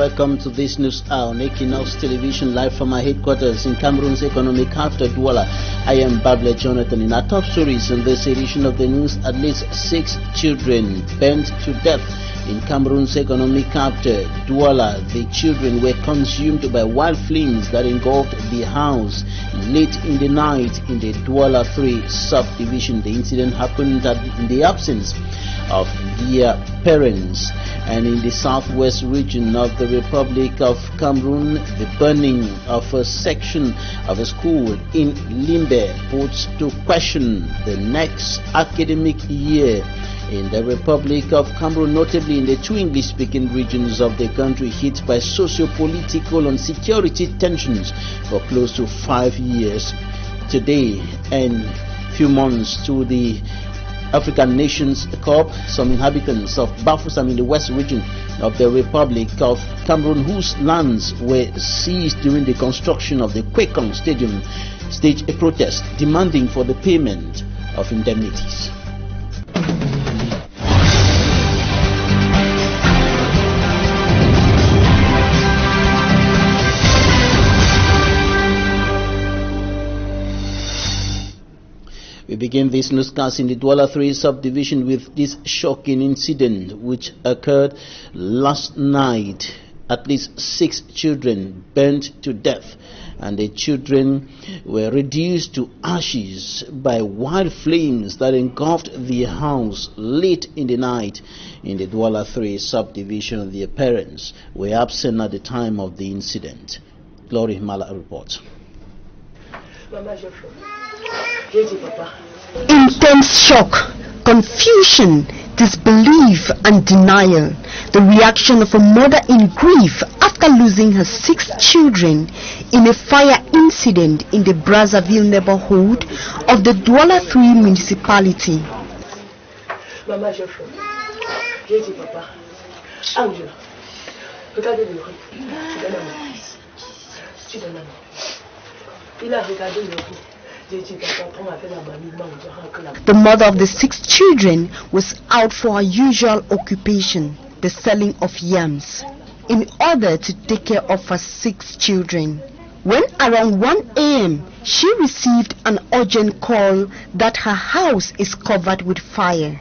welcome to this news hour on Equinoxe television, live from our headquarters in Cameroon's economic capital, Douala. I am Babla Jonathan. In our top stories in this edition of the news, at least 6 children burnt to death in Cameroon's economic capital, Duala. The children were consumed by wild flames that engulfed the house late in the night in the Douala 3 subdivision. The incident happened in the absence of their parents. And in the southwest region of the Republic of Cameroon, the burning of a section of a school in Limbe puts to question the next academic year in the Republic of Cameroon, notably in the 2 English-speaking regions of the country hit by socio-political and security tensions for close to 5 years. Today, and few months to the African Nations Cup, some inhabitants of Bafoussam in the west region of the Republic of Cameroon, whose lands were seized during the construction of the Equinoxe Stadium, staged a protest demanding for the payment of indemnities. We begin this newscast in the Douala 3 subdivision with this shocking incident which occurred last night. At least 6 children burnt to death, and the children were reduced to ashes by wild flames that engulfed the house late in the night in the Douala 3 subdivision. Their parents were absent at the time of the incident. Glory Mala reports. Intense shock, confusion, disbelief and denial. The reaction of a mother in grief after losing her 6 children in a fire incident in the Brazzaville neighborhood of the Douala 3 municipality. The mother of the 6 children was out for her usual occupation, the selling of yams, in order to take care of her 6 children. When around 1 a.m. she received an urgent call that her house is covered with fire.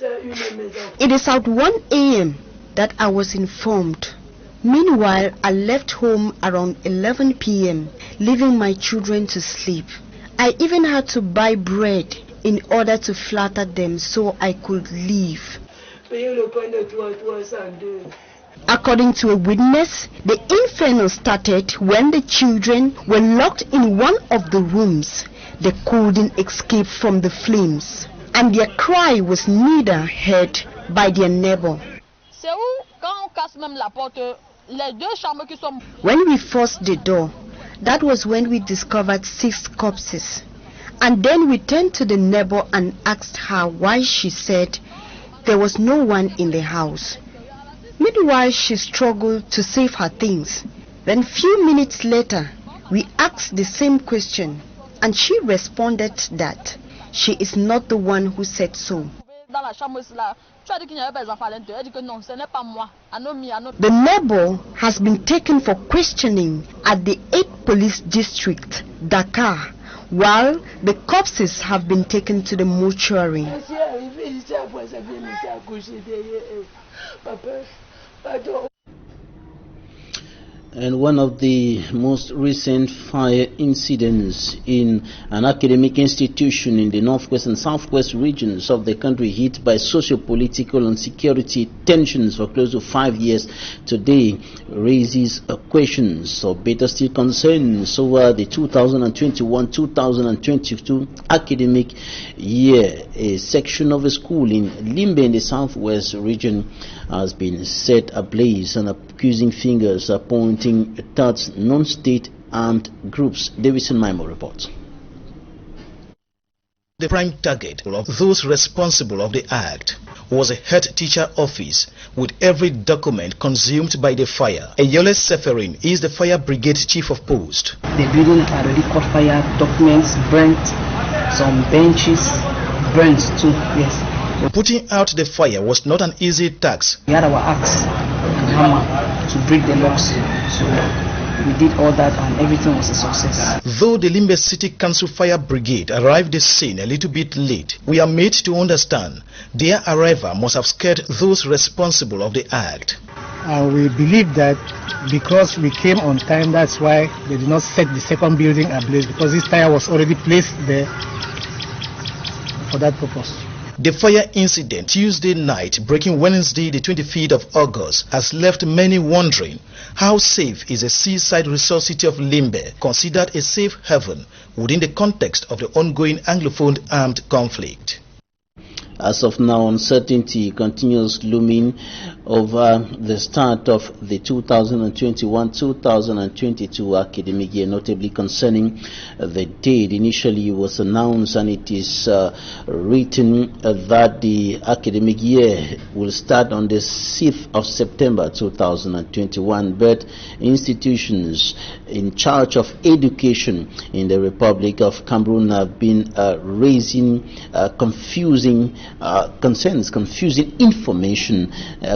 It is at 1 a.m. that I was informed. Meanwhile, I left home around 11 p.m., leaving my children to sleep. I even had to buy bread in order to flatter them so I could leave. According to a witness, the inferno started when the children were locked in one of the rooms. They couldn't escape from the flames, and their cry was neither heard by their neighbor. When we forced the door, that was when we discovered 6 corpses. And then we turned to the neighbor and asked her why. She said there was no one in the house. Meanwhile, she struggled to save her things. Then few minutes later, we asked the same question, and she responded that she is not the one who said so. The neighbor has been taken for questioning at the 8th Police District, Dakar, while the corpses have been taken to the mortuary. And one of the most recent fire incidents in an academic institution in the northwest and southwest regions of the country hit by socio-political and security tensions for close to 5 years today raises questions, or better still concerns, over the 2021-2022 academic year. A section of a school in Limbe in the southwest region has been set ablaze, and accusing fingers are pointing towards non-state armed groups. Davidson Maimo reports. The prime target of those responsible of the act was a head teacher office, with every document consumed by the fire. Eyole Seferin is the fire brigade chief of post. The building had already caught fire, documents burnt, some benches burnt too, yes. Putting out the fire was not an easy task. We had our axe, hammer to break the locks. So we did all that and everything was a success. Though the Limbe City Council Fire Brigade arrived at the scene a little bit late, we are made to understand their arrival must have scared those responsible of the act. We believe that because we came on time, that's why they did not set the second building ablaze, because this tire was already placed there for that purpose. The fire incident Tuesday night, breaking Wednesday the 25th of August, has left many wondering how safe is a seaside resort city of Limbe, considered a safe haven within the context of the ongoing Anglophone armed conflict. As of now, uncertainty continues looming over the start of the 2021-2022 academic year, notably concerning the date. Initially was announced, and it is written that the academic year will start on the 6th of September 2021, but institutions in charge of education in the Republic of Cameroon have been raising confusing information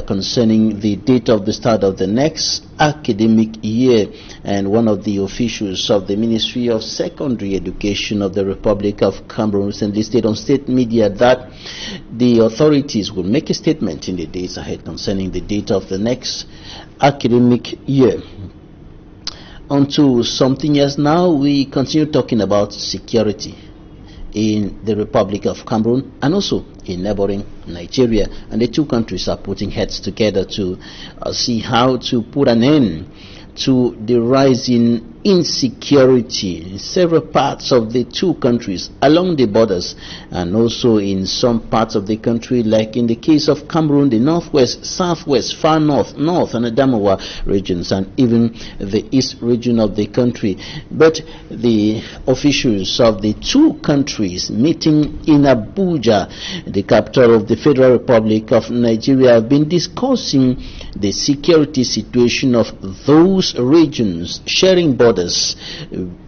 concerning the date of the start of the next academic year. And one of the officials of the Ministry of Secondary Education of the Republic of Cameroon recently stated on state media that the authorities will make a statement in the days ahead concerning the date of the next academic year. On to something else now. We continue talking about security in the Republic of Cameroon and also in neighboring Nigeria, and the two countries are putting heads together to see how to put an end to the rising insecurity in several parts of the two countries along the borders, and also in some parts of the country, like in the case of Cameroon, the northwest, southwest, far north, and the Douala regions, and even the east region of the country. But the officials of the two countries meeting in Abuja, the capital of the Federal Republic of Nigeria, have been discussing the security situation of those regions sharing borders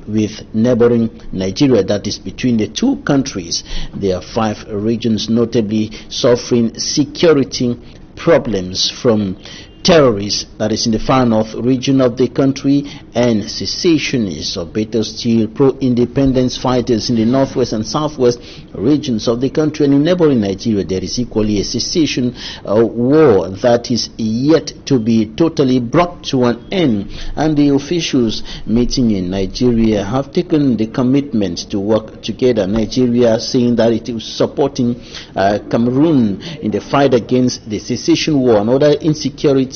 with neighboring Nigeria, that is between the two countries. There are 5 regions notably suffering security problems from terrorists, that is in the far north region of the country, and secessionists, or better still pro-independence fighters in the northwest and southwest regions of the country. And in neighboring Nigeria, there is equally a secession war that is yet to be totally brought to an end. And the officials meeting in Nigeria have taken the commitment to work together. Nigeria saying that it is supporting Cameroon in the fight against the secession war and other insecurity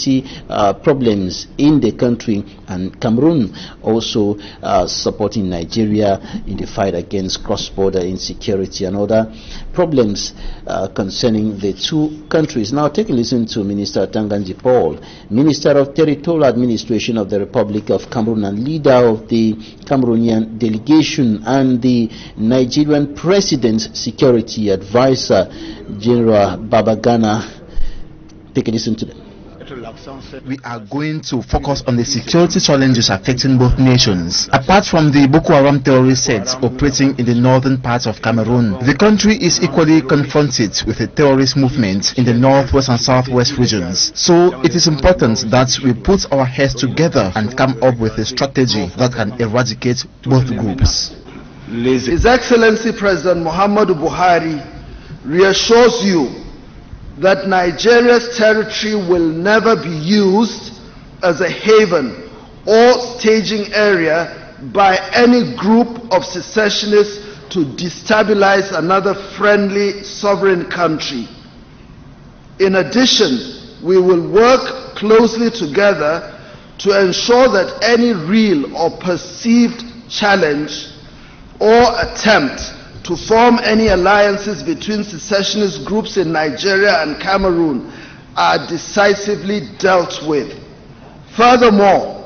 problems in the country, and Cameroon also supporting Nigeria in the fight against cross-border insecurity and other problems concerning the two countries. Now take a listen to Minister Tanganji Paul, Minister of Territorial Administration of the Republic of Cameroon and leader of the Cameroonian delegation, and the Nigerian President's Security Advisor, General Babagana. Take a listen to them. We are going to focus on the security challenges affecting both nations. Apart from the Boko Haram terrorist sets operating in the northern parts of Cameroon, the country is equally confronted with a terrorist movement in the northwest and southwest regions. So it is important that we put our heads together and come up with a strategy that can eradicate both groups. His Excellency President Muhammadu Buhari reassures you that Nigeria's territory will never be used as a haven or staging area by any group of secessionists to destabilize another friendly sovereign country. In addition, we will work closely together to ensure that any real or perceived challenge or attempt to form any alliances between secessionist groups in Nigeria and Cameroon are decisively dealt with. Furthermore,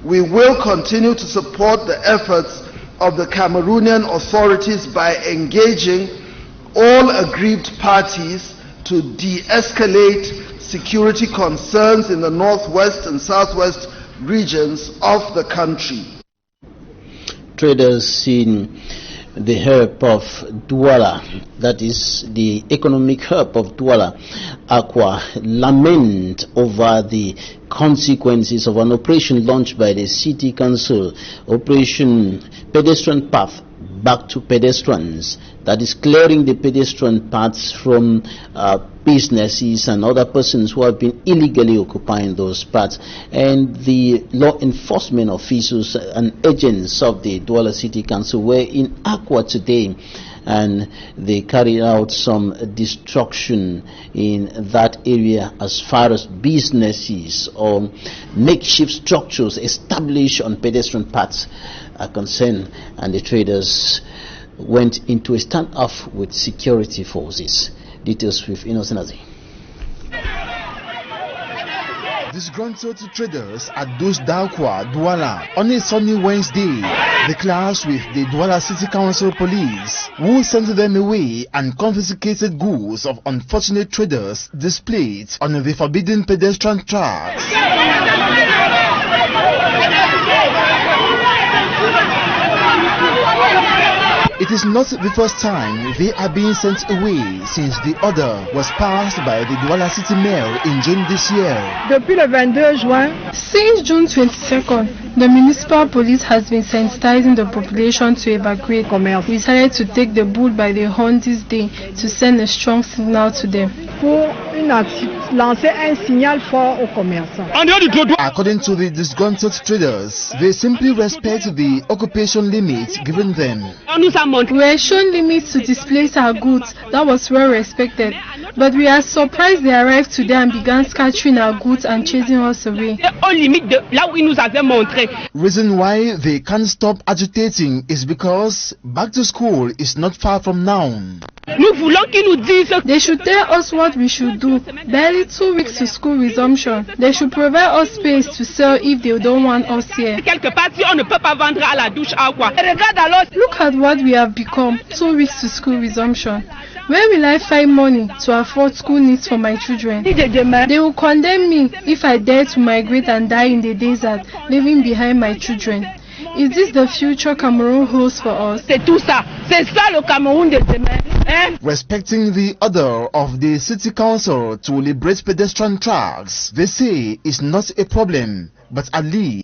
we will continue to support the efforts of the Cameroonian authorities by engaging all aggrieved parties to de-escalate security concerns in the northwest and southwest regions of the country. Traders in the hub of Duala, that is the economic hub of Douala, Aqua, lament over the consequences of an operation launched by the City Council, Operation Pedestrian Path Back to Pedestrians, that is clearing the pedestrian paths from businesses and other persons who have been illegally occupying those paths. And the law enforcement officials and agents of the Douala City Council were in Aqua today, and they carried out some destruction in that area as far as businesses or makeshift structures established on pedestrian paths are concerned, and the traders went into a standoff with security forces. Details with Innocent. Disgruntled traders at those Dakwa, Douala, on a sunny Wednesday, they clashed with the Douala City Council police, who sent them away and confiscated goods of unfortunate traders displayed on the forbidden pedestrian tracks. It is not the first time they are being sent away, since the order was passed by the Douala City Mayor in June this year. Since June 22nd, the municipal police has been sensitizing the population to evacuate. We decided to take the bull by the horn this day to send a strong signal to them. According to the disgruntled traders, they simply respect the occupation limits given them. We were shown limits to displace our goods. That was well respected. But we are surprised they arrived today and began scattering our goods and chasing us away. Reason why they can't stop agitating is because back to school is not far from now. They should tell us what we should do. Barely 2 weeks to school resumption. They should provide us space to sell if they don't want us here. Look at what we have become. 2 weeks to school resumption. Where will I find money to afford school needs for my children? They will condemn me if I dare to migrate and die in the desert, leaving behind my children. Is this the future Cameroon holds for us? Respecting the order of the City Council to liberate pedestrian tracks, they say is not a problem, but at least.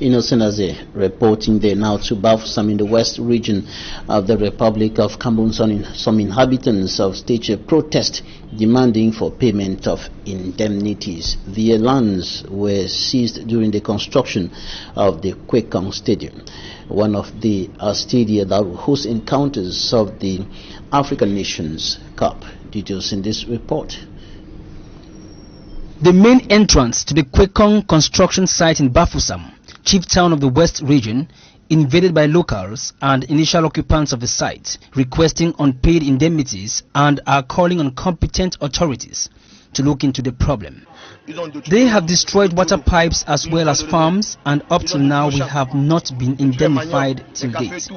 Innocent Aze reporting there now to Bafoussam in the west region of the Republic of Cameroon. Some inhabitants of staged a protest demanding for payment of indemnities. The lands were seized during the construction of the Equinoxe Stadium, one of the stadia that will host encounters of the African Nations Cup. Details in this report. The main entrance to the Equinoxe construction site in Bafoussam, chief town of the West region, invaded by locals and initial occupants of the site, requesting unpaid indemnities and are calling on competent authorities to look into the problem. They have destroyed water pipes as well as farms, and up till now we have not been indemnified till date.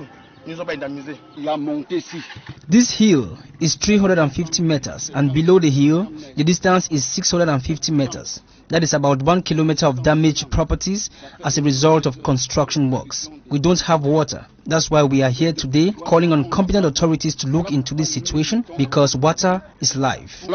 This hill is 350 meters, and below the hill the distance is 650 meters. That is about 1 kilometer of damaged properties as a result of construction works. We don't have water. That's why we are here today calling on competent authorities to look into this situation, because water is life.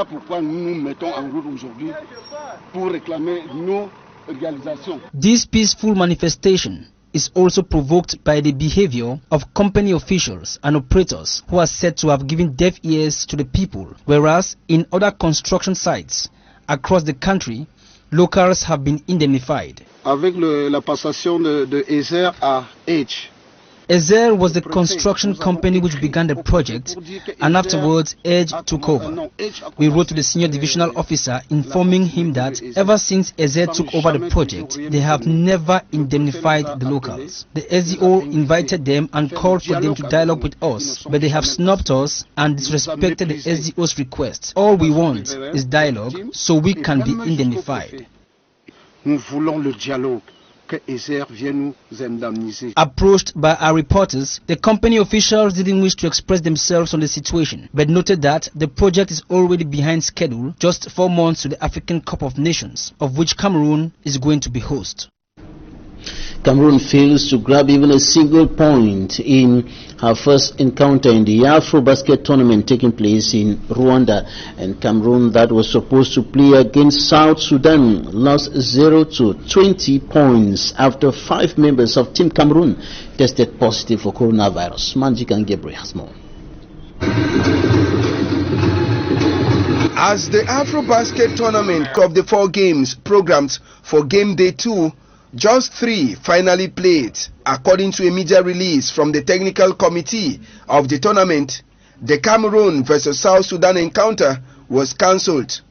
This peaceful manifestation is also provoked by the behavior of company officials and operators who are said to have given deaf ears to the people, whereas in other construction sites across the country, locals have been indemnified. Avec la passation de Ezer à H. Ezer was the construction company which began the project, and afterwards Edge took over. We wrote to the senior divisional officer informing him that ever since Ezer took over the project, they have never indemnified the locals. The SDO invited them and called for them to dialogue with us, but they have snubbed us and disrespected the SDO's request. All we want is dialogue so we can be indemnified. Nous voulons le dialogue. Approached by our reporters, the company officials didn't wish to express themselves on the situation, but noted that the project is already behind schedule, just 4 months to the African Cup of Nations, of which Cameroon is going to be host. Cameroon fails to grab even a single point in her first encounter in the Afrobasket tournament taking place in Rwanda. And Cameroon, that was supposed to play against South Sudan, lost 0-20 points after 5 members of Team Cameroon tested positive for coronavirus. Manjik and Gabriel has more. As the Afrobasket tournament of the 4 games programmed for game day 2, just 3 finally played. According to a media release from the technical committee of the tournament, the Cameroon versus South Sudan encounter was cancelled.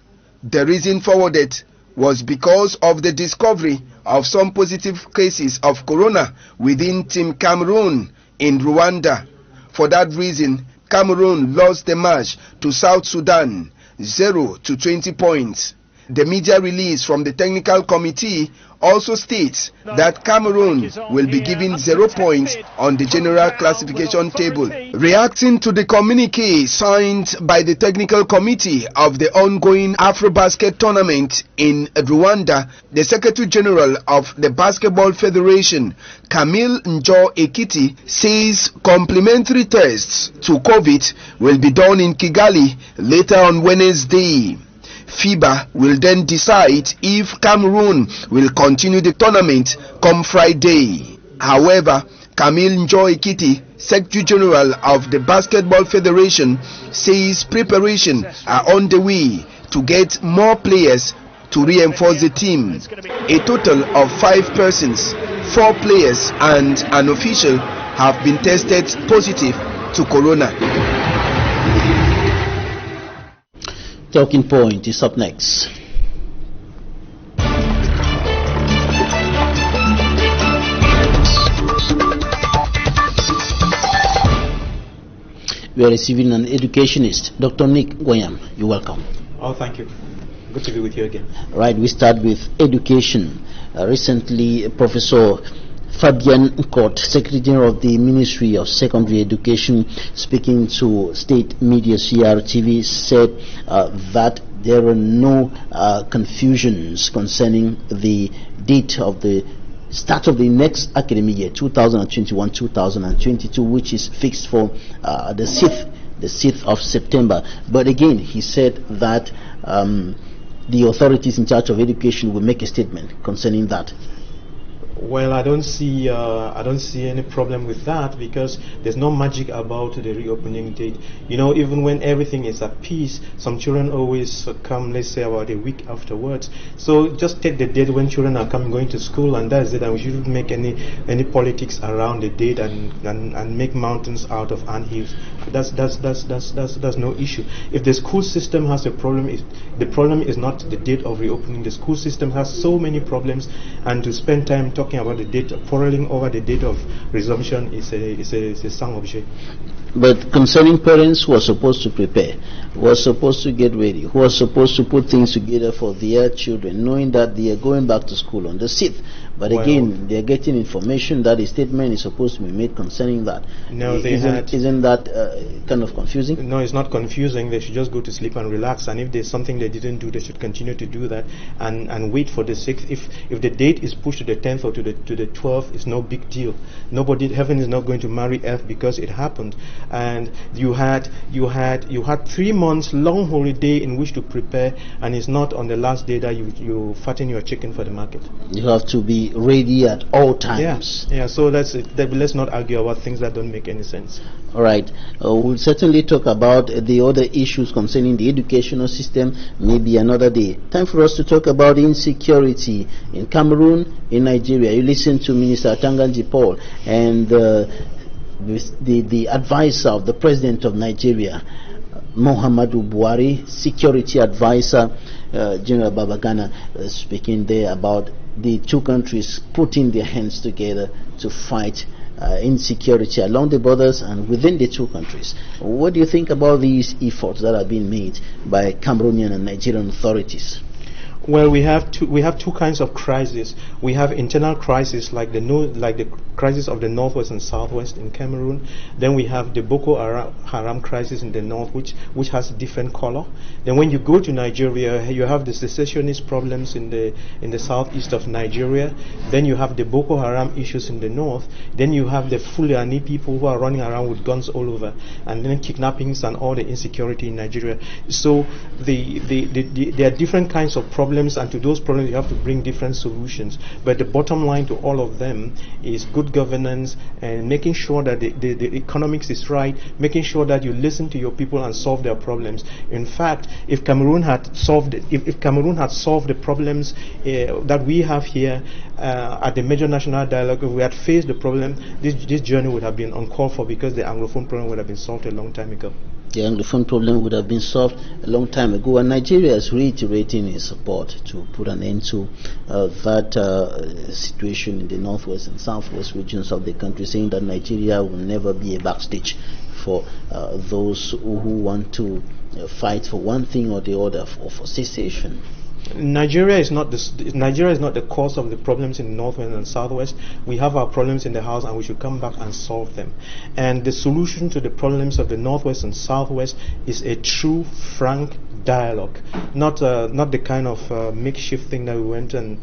The reason forwarded was because of the discovery of some positive cases of corona within Team Cameroon in Rwanda. For that reason, Cameroon lost the match to South Sudan 0-20 points. The media release from the technical committee also states that Cameroon will be given 0 points on the general classification table. Reacting to the communique signed by the technical committee of the ongoing Afrobasket tournament in Rwanda, the Secretary General of the Basketball Federation, Camille Njo-Ekiti, says complementary tests to COVID will be done in Kigali later on Wednesday. FIBA will then decide if Cameroon will continue the tournament come Friday. However, Camille Njo-Ekiti, Secretary General of the Basketball Federation, says preparations are on the way to get more players to reinforce the team. A total of 5 persons, 4 players and an official have been tested positive to corona. Talking Point is up next. We are receiving an educationist, Dr. Nick Goyam. You're welcome. Oh, thank you. Good to be with you again. Right, we start with education. Recently, Professor Fabian Nkot, Secretary General of the Ministry of Secondary Education, speaking to state media CRTV, said that there are no confusions concerning the date of the start of the next academic year, 2021-2022, which is fixed for the 6th of September. But again, he said that the authorities in charge of education will make a statement concerning that. Well, I don't see any problem with that, because there's no magic about the reopening date. You know, even when everything is at peace, some children always come, let's say, about a week afterwards. So just take the date when children are going to school, and that's it. And we shouldn't make any politics around the date and make mountains out of anthills. That's no issue. If the school system has a problem, the problem is not the date of reopening. The school system has so many problems, and to spend time talking about the date, quarreling over the date of resumption is a sans objet. But concerning parents who are supposed to prepare, who are supposed to get ready, who are supposed to put things together for their children, knowing that they are going back to school on the 6th, but again, they are getting information that a statement is supposed to be made concerning that. No, isn't that kind of confusing? No, it's not confusing. They should just go to sleep and relax. And if there's something they didn't do, they should continue to do that and wait for the 6th. If the date is pushed to the 10th or to the 12th, it's no big deal. Heaven is not going to marry earth because it happened. And you had 3 months long holiday in which to prepare, and it's not on the last day that you fatten your chicken for the market. You have to be ready at all times. Yeah. So that's it. Let's not argue about things that don't make any sense. All right. We'll certainly talk about the other issues concerning the educational system maybe another day. Time for us to talk about insecurity in Cameroon, in Nigeria. You listen to Minister Tanganji Paul and the advisor of the President of Nigeria, Muhammadu Buhari, security advisor General Babagana, speaking there about the 2 countries putting their hands together to fight insecurity along the borders and within the 2 countries. What do you think about these efforts that are being made by Cameroonian and Nigerian authorities? Well, we have two kinds of crisis. We have internal crisis like the crisis of the northwest and southwest in Cameroon. Then we have the Boko Haram crisis in the north, which has different color. Then when you go to Nigeria, you have the secessionist problems in the southeast of Nigeria. Then you have the Boko Haram issues in the north. Then you have the Fulani people who are running around with guns all over, and then kidnappings and all the insecurity in Nigeria. So there are different kinds of problems, and to those problems you have to bring different solutions. But the bottom line to all of them is good governance and making sure that the economics is right, making sure that you listen to your people and solve their problems. In fact, if Cameroon had solved the problems that we have here at the major national dialogue, if we had faced the problem, this journey would have been uncalled for, because the Anglophone problem would have been solved a long time ago. The Anglophone problem would have been solved a long time ago, and Nigeria is reiterating its support to put an end to that situation in the northwest and southwest regions of the country, saying that Nigeria will never be a backstage for those who want to fight for one thing or the other, for cessation. Nigeria is not the cause of the problems in the northwest and southwest. We have our problems in the house, and we should come back and solve them. And the solution to the problems of the northwest and southwest is a true, frank dialogue, not the kind of makeshift thing that we went and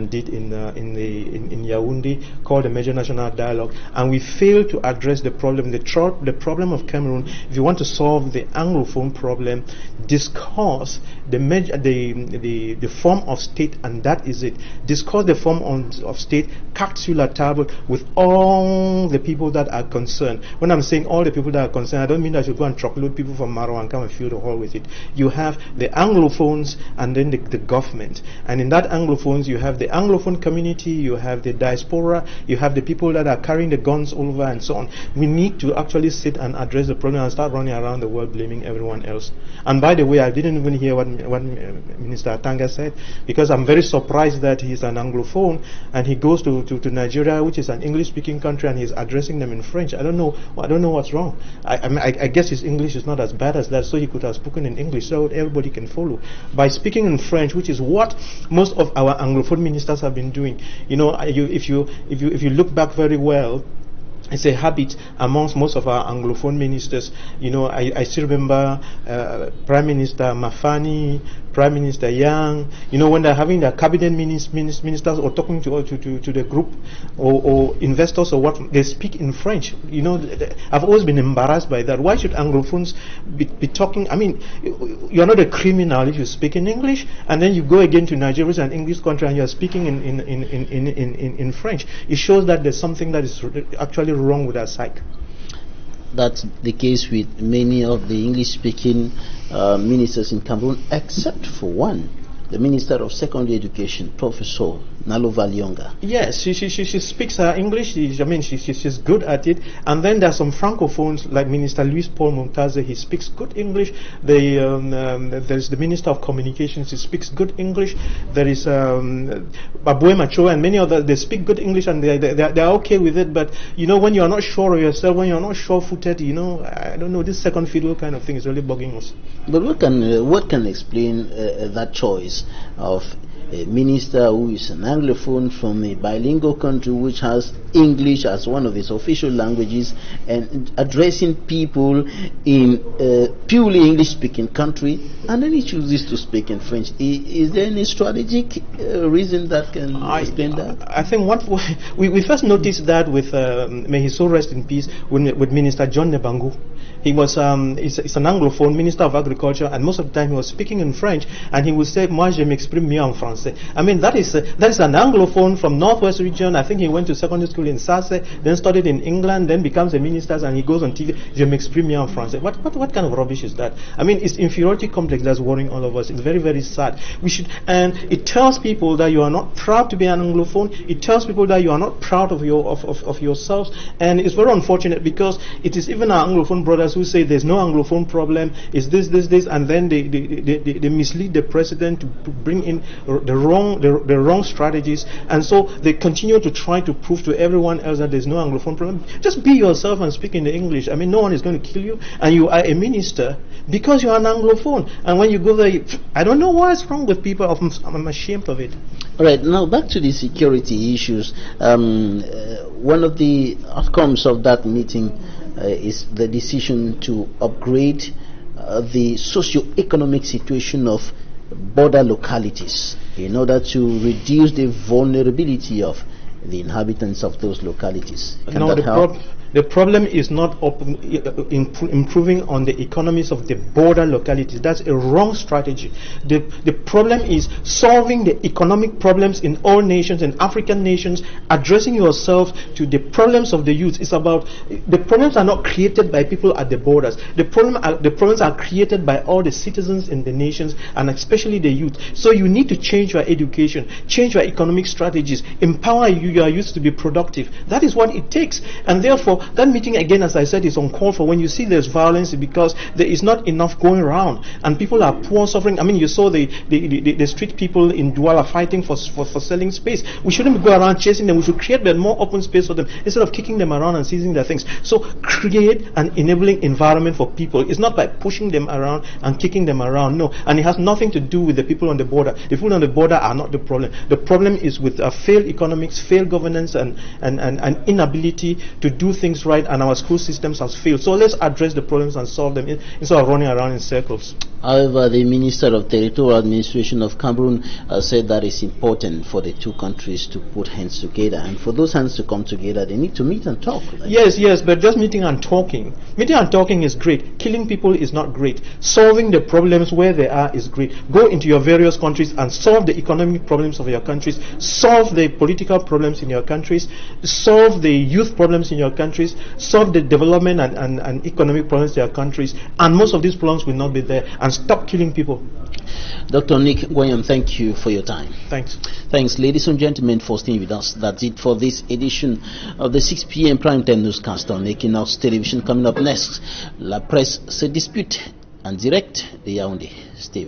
did in Yaoundé, called the major national dialogue. And we failed to address the problem. The problem of Cameroon, if you want to solve the Anglophone problem, discuss the form of state, and that is it. Discuss the form of state, carte sur la table, with all the people that are concerned. When I'm saying all the people that are concerned, I don't mean that you go and truckload people from Maro and come and fill the hall with it. You have the Anglophones and then the government, and in that Anglophones you have the Anglophone community, you have the diaspora, you have the people that are carrying the guns all over and so on. We need to actually sit and address the problem and start running around the world blaming everyone else. And by the way, I didn't even hear what Minister Atanga said, because I'm very surprised that he's an Anglophone and he goes to Nigeria, which is an English-speaking country, and he's addressing them in French. I don't know what's wrong. I guess his English is not as bad as that, so he could have spoken in English so everybody can follow. By speaking in French, which is what most of our Anglophone ministers have been doing. You know, if you look back very well, it's a habit amongst most of our Anglophone ministers. You know, I still remember Prime Minister Mafani, Prime Minister Yang, you know, when they're having their cabinet ministers or talking to the group or investors or what, they speak in French. You know, I've always been embarrassed by that. Why should Anglophones be talking? I mean, you're not a criminal if you speak in English, and then you go again to Nigeria, which is an English country, and you're speaking in French. It shows that there's something that is actually wrong with our psyche. That's the case with many of the English-speaking ministers in Cameroon, except for one, the Minister of Secondary Education, Professor Nalo Valyonga. Yes, she speaks English. She's good at it. And then there are some francophones like Minister Louis Paul Montaze. He speaks good English. There's the Minister of Communications. He speaks good English. There is Baboué Macho and many others. They speak good English and they're okay with it. But you know, when you're not sure of yourself, when you're not sure-footed, you know, I don't know, this second fiddle kind of thing is really bugging us. But what can explain that choice of a minister who is an Anglophone from a bilingual country which has English as one of its official languages, and addressing people in a purely English-speaking country, and then he chooses to speak in French? Is there any strategic reason that can explain that? I think what we first noticed that with may his soul rest in peace, with Minister John Nebangu. He was he's an Anglophone, Minister of Agriculture, and most of the time he was speaking in French, and he would say, "Moi je m'exprime mieux en français." I mean, that is an Anglophone from Northwest region. I think he went to secondary school in Sase, then studied in England, then becomes a minister, and he goes on TV, "Je m'exprime mieux en français." What kind of rubbish is that? I mean, it's inferiority complex that's worrying all of us. It's very, very sad. And it tells people that you are not proud to be an Anglophone. It tells people that you are not proud of yourselves, and it's very unfortunate, because it is even our Anglophone brothers who say there's no Anglophone problem, is this, and then they mislead the president to bring in the wrong strategies, and so they continue to try to prove to everyone else that there's no Anglophone problem. Just be yourself and speak in the English. I mean, no one is going to kill you, and you are a minister because you are an Anglophone. And when you go there, I don't know what's wrong with people. I'm ashamed of it. All right, now back to the security issues. One of the outcomes of that meeting is the decision to upgrade the socio-economic situation of border localities in order to reduce the vulnerability of the inhabitants of those localities. Can that help? The problem is not improving on the economies of the border localities. That's a wrong strategy. The problem is solving the economic problems in all nations and African nations, addressing yourself to the problems of the youth. It's about, the problems are not created by people at the borders. The problems are created by all the citizens in the nations, and especially the youth. So you need to change your education, change your economic strategies, empower your youth to be productive. That is what it takes. And therefore, that meeting, again, as I said, is uncalled for. When you see there's violence, because there is not enough going around, and people are poor, suffering. I mean, you saw the street people in Duala fighting for selling space. We shouldn't go around chasing them. We should create more open space for them instead of kicking them around and seizing their things. So create an enabling environment for people. It's not by pushing them around and kicking them around. No, and it has nothing to do with the people on the border. The people on the border are not the problem. The problem is with failed economics, failed governance, and inability to do things right, and our school systems has failed. So let's address the problems and solve them instead of running around in circles. However, the Minister of Territorial Administration of Cameroon said that it's important for the two countries to put hands together, and for those hands to come together, they need to meet and talk. Yes, but just meeting and talking is great. Killing people is not great. Solving the problems where they are is great. Go into your various countries and solve the economic problems of your countries, solve the political problems in your countries, solve the youth problems in your countries, solve the development and economic problems in your countries, and most of these problems will not be there. And stop killing people. Dr. Nick Gwayam, thank you for your time. Thanks, ladies and gentlemen, for staying with us. That's it for this edition of the 6 p.m. primetime newscast on Equinoxe Television. Coming up next, La Presse se dispute en direct de Yaoundé. Stay